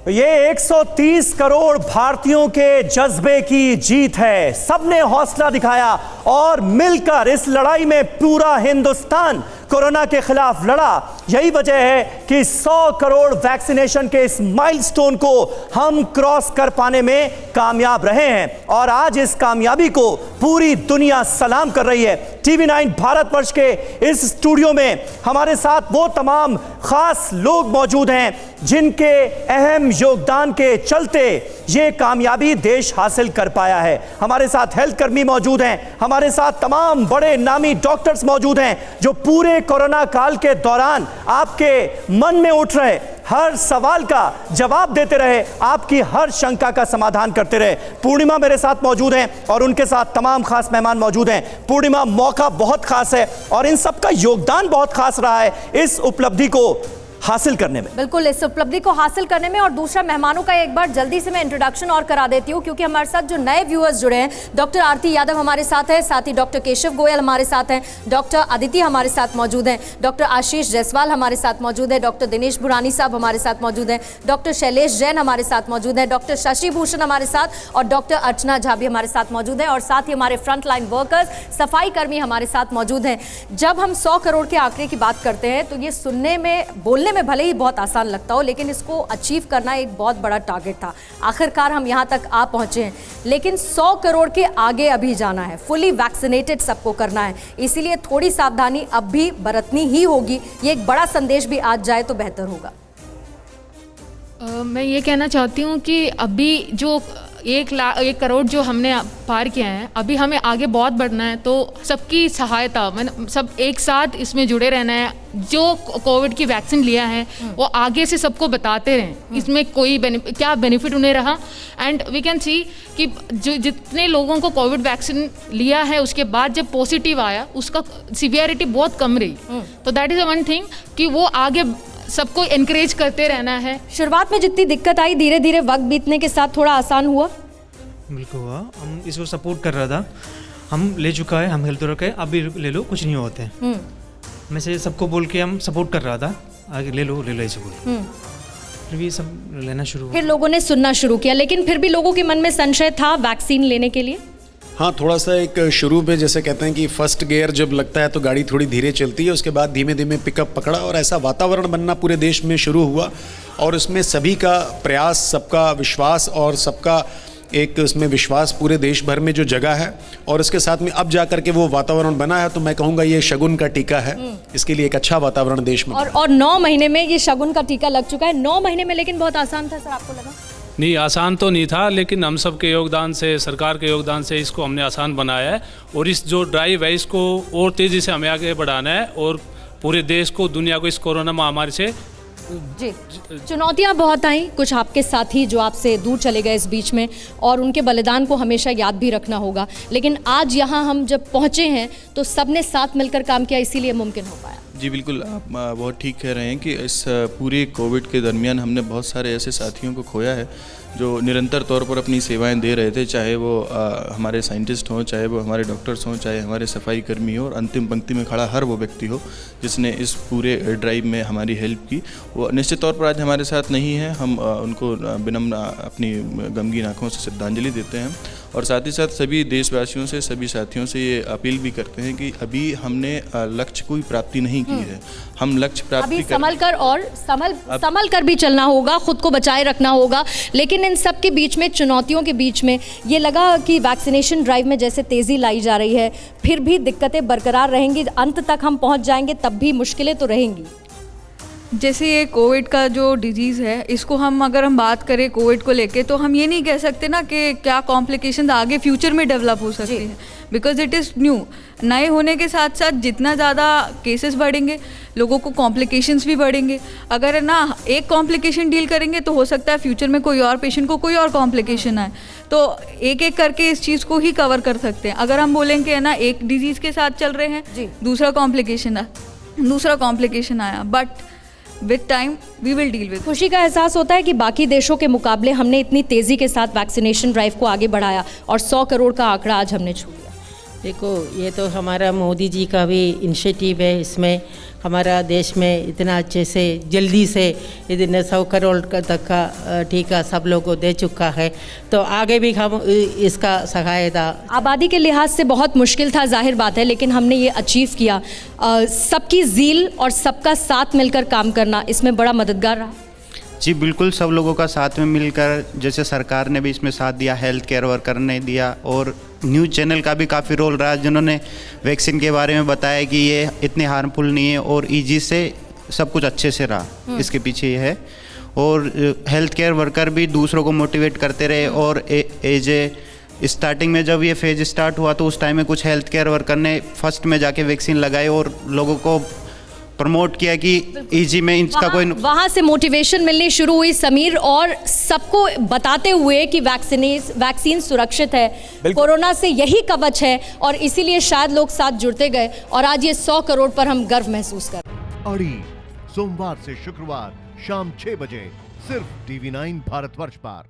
ये 130 करोड़ भारतीयों के जज्बे की जीत है। सबने हौसला दिखाया और मिलकर इस लड़ाई में पूरा हिंदुस्तान कोरोना के खिलाफ लड़ा। यही वजह है कि 100 करोड़ वैक्सीनेशन के इस माइलस्टोन को हम क्रॉस कर पाने में कामयाब रहे हैं और आज इस कामयाबी को पूरी दुनिया सलाम कर रही है। TV9 भारतवर्ष के इस स्टूडियो में हमारे साथ वो तमाम खास लोग मौजूद हैं जिनके अहम योगदान के चलते ये कामयाबी देश हासिल कर पाया है। हमारे साथ हेल्थ कर्मी मौजूद हैं, हमारे साथ तमाम बड़े नामी डॉक्टर्स मौजूद हैं जो पूरे कोरोना काल के दौरान आपके मन में उठ रहे हर सवाल का जवाब देते रहे, आपकी हर शंका का समाधान करते रहे। पूर्णिमा मेरे साथ मौजूद हैं और उनके साथ तमाम खास मेहमान मौजूद हैं। पूर्णिमा, मौका बहुत खास है और इन सबका योगदान बहुत खास रहा है इस उपलब्धि को हासिल करने में। बिल्कुल, इस उपलब्धि को हासिल करने में। और दूसरा, मेहमानों का एक बार जल्दी से मैं इंट्रोडक्शन और करा देती हूँ क्योंकि हमारे साथ जो नए व्यूअर्स जुड़े हैं, डॉक्टर आरती यादव हमारे साथ है, साथ ही डॉक्टर केशव गोयल हमारे साथ हैं, डॉक्टर अदिति हमारे साथ मौजूद हैं, डॉक्टर आशीष जायसवाल हमारे साथ मौजूद है, डॉक्टर दिनेश बुरानी साहब हमारे साथ मौजूद हैं, डॉक्टर शैलेश जैन हमारे साथ मौजूद हैं, डॉक्टर शशि भूषण हमारे साथ और डॉक्टर अर्चना झा भी हमारे साथ मौजूद हैं और साथ ही हमारे फ्रंट लाइन वर्कर्स, सफाई कर्मी हमारे साथ मौजूद हैं। जब हम 100 करोड़ के आंकड़े की बात करते हैं तो ये सुनने में, बोलने में भले ही बहुत आसान लगता हो, लेकिन इसको अचीव करना एक बहुत बड़ा टारगेट था। आखिरकार हम यहां तक आ पहुंचे हैं, लेकिन 100 करोड़ के आगे अभी जाना है, फुली वैक्सीनेटेड सबको करना है, इसीलिए थोड़ी सावधानी अब भी बरतनी ही होगी। ये एक बड़ा संदेश भी आज जाए तो बेहतर होगा। मैं ये कहना चाहती हूँ कि अभी जो 1 करोड़ जो हमने पार किया है, अभी हमें आगे बहुत बढ़ना है, तो सबकी सहायता, मैंने सब एक साथ इसमें जुड़े रहना है। जो कोविड की वैक्सीन लिया है वो आगे से सबको बताते रहें इसमें कोई क्या बेनिफिट उन्हें रहा। एंड वी कैन सी कि जो जितने लोगों को कोविड वैक्सीन लिया है उसके बाद जब पॉजिटिव आया उसका सिवियरिटी बहुत कम रही। तो दैट इज़ वन थिंग कि वो आगे सबको एनकरेज करते रहना है। शुरुआत में जितनी दिक्कत आई, धीरे धीरे वक्त बीतने के साथ थोड़ा आसान हुआ। बिल्कुल हुआ, हम इसको सपोर्ट कर रहा था, हम ले चुका है, हम हेल्थ रखे, अब भी ले लो, कुछ नहीं होते। मैं से सबको बोल के हम सपोर्ट कर रहा था, आगे ले लो ऐसे बोल। फिर भी सब लेना शुरू, फिर लोगों ने सुनना शुरू किया, लेकिन फिर भी लोगों के मन में संशय था वैक्सीन लेने के लिए। हाँ, थोड़ा सा एक शुरू में जैसे कहते हैं कि फर्स्ट गियर जब लगता है तो गाड़ी थोड़ी धीरे चलती है, उसके बाद धीमे धीमे पिकअप पकड़ा और ऐसा वातावरण बनना पूरे देश में शुरू हुआ और उसमें सभी का प्रयास, सबका विश्वास और सबका एक उसमें विश्वास पूरे देश भर में जो जगह है और इसके साथ में अब जा कर के वो वातावरण बना है, तो मैं कहूँगा ये शगुन का टीका है। इसके लिए एक अच्छा वातावरण देश में और 9 महीने में ये शगुन का टीका लग चुका है। 9 महीने में, लेकिन बहुत आसान था सर, आपको लगा? नहीं, आसान तो नहीं था, लेकिन हम सब के योगदान से, सरकार के योगदान से इसको हमने आसान बनाया है और इस जो ड्राइव है इसको और तेज़ी से हमें आगे बढ़ाना है और पूरे देश को, दुनिया को इस कोरोना महामारी से। जी, चुनौतियां बहुत आई, कुछ आपके साथी जो आपसे दूर चले गए इस बीच में, और उनके बलिदान को हमेशा याद भी रखना होगा, लेकिन आज यहाँ हम जब पहुँचे हैं तो सबने साथ मिलकर काम किया, इसीलिए मुमकिन हो पाया। जी बिल्कुल, आप बहुत ठीक कह रहे हैं कि इस पूरे कोविड के दरमियान हमने बहुत सारे ऐसे साथियों को खोया है जो निरंतर तौर पर अपनी सेवाएं दे रहे थे, चाहे वो हमारे साइंटिस्ट हों, चाहे वो हमारे डॉक्टर्स हों, चाहे हमारे सफाई कर्मी हो, और अंतिम पंक्ति में खड़ा हर वो व्यक्ति हो जिसने इस पूरे ड्राइव में हमारी हेल्प की। वो निश्चित तौर पर आज हमारे साथ नहीं है, हम उनको विनम्र अपनी गमगीन आँखों से श्रद्धांजलि देते हैं और साथ ही साथ सभी देशवासियों से, सभी साथियों से ये अपील भी करते हैं कि अभी हमने लक्ष्य कोई प्राप्ति नहीं की है, हम लक्ष्य प्राप्ति संभल कर भी चलना होगा, खुद को बचाए रखना होगा। लेकिन इन सब के बीच में, चुनौतियों के बीच में, ये लगा कि वैक्सीनेशन ड्राइव में जैसे तेज़ी लाई जा रही है, फिर भी दिक्कतें बरकरार रहेंगी, अंत तक हम पहुंच जाएंगे, तब भी मुश्किलें तो रहेंगी। जैसे ये कोविड का जो डिजीज़ है, इसको अगर हम बात करें कोविड को लेके, तो हम ये नहीं कह सकते ना कि क्या कॉम्प्लिकेशन आगे फ्यूचर में डेवलप हो सकती है, बिकॉज इट इज़ न्यू। नए होने के साथ साथ जितना ज़्यादा केसेस बढ़ेंगे, लोगों को कॉम्प्लिकेशंस भी बढ़ेंगे। अगर ना एक कॉम्प्लिकेशन डील करेंगे तो हो सकता है फ्यूचर में कोई और पेशेंट को कोई और कॉम्प्लिकेशन आए, तो एक एक करके इस चीज़ को ही कवर कर सकते हैं। अगर हम बोलेंगे है ना, एक डिजीज़ के साथ चल रहे हैं, दूसरा कॉम्प्लिकेशन आया, but with time we will deal with. खुशी का एहसास होता है कि बाकी देशों के मुकाबले हमने इतनी तेज़ी के साथ वैक्सीनेशन ड्राइव को आगे बढ़ाया और 100 करोड़ का आंकड़ा आज हमने छू लिया। देखो, ये तो हमारा मोदी जी का भी इनिशिएटिव है। इसमें हमारा देश में इतना अच्छे से जल्दी से इतने 100 करोड़ तक का टीका सब लोगों को दे चुका है, तो आगे भी हम इसका सहायता। आबादी के लिहाज से बहुत मुश्किल था, जाहिर बात है, लेकिन हमने ये अचीव किया। सबकी ज़ील और सबका साथ मिलकर काम करना इसमें बड़ा मददगार रहा। जी बिल्कुल, सब लोगों का साथ में मिलकर, जैसे सरकार ने भी इसमें साथ दिया, हेल्थ केयर वर्कर ने दिया, और न्यूज़ चैनल का भी काफ़ी रोल रहा, जिन्होंने वैक्सीन के बारे में बताया कि ये इतने हार्मफुल नहीं है और ईजी से सब कुछ अच्छे से रहा, इसके पीछे ये है। और हेल्थ केयर वर्कर भी दूसरों को मोटिवेट करते रहे। और एज ए स्टार्टिंग में जब ये फेज स्टार्ट हुआ तो उस टाइम में कुछ हेल्थ केयर वर्कर ने फर्स्ट में जाके वैक्सीन लगाई और लोगों को प्रमोट किया कि इजी में इसका कोई। वहाँ से मोटिवेशन मिलनी शुरू हुई समीर, और सबको बताते हुए कि वैक्सीन सुरक्षित है, कोरोना से यही कवच है, और इसीलिए शायद लोग साथ जुड़ते गए और आज ये 100 करोड़ पर हम गर्व महसूस कर रहे हैं। अड़ी सोमवार से शुक्रवार शाम 6 बजे सिर्फ TV9 भारतवर्ष पर।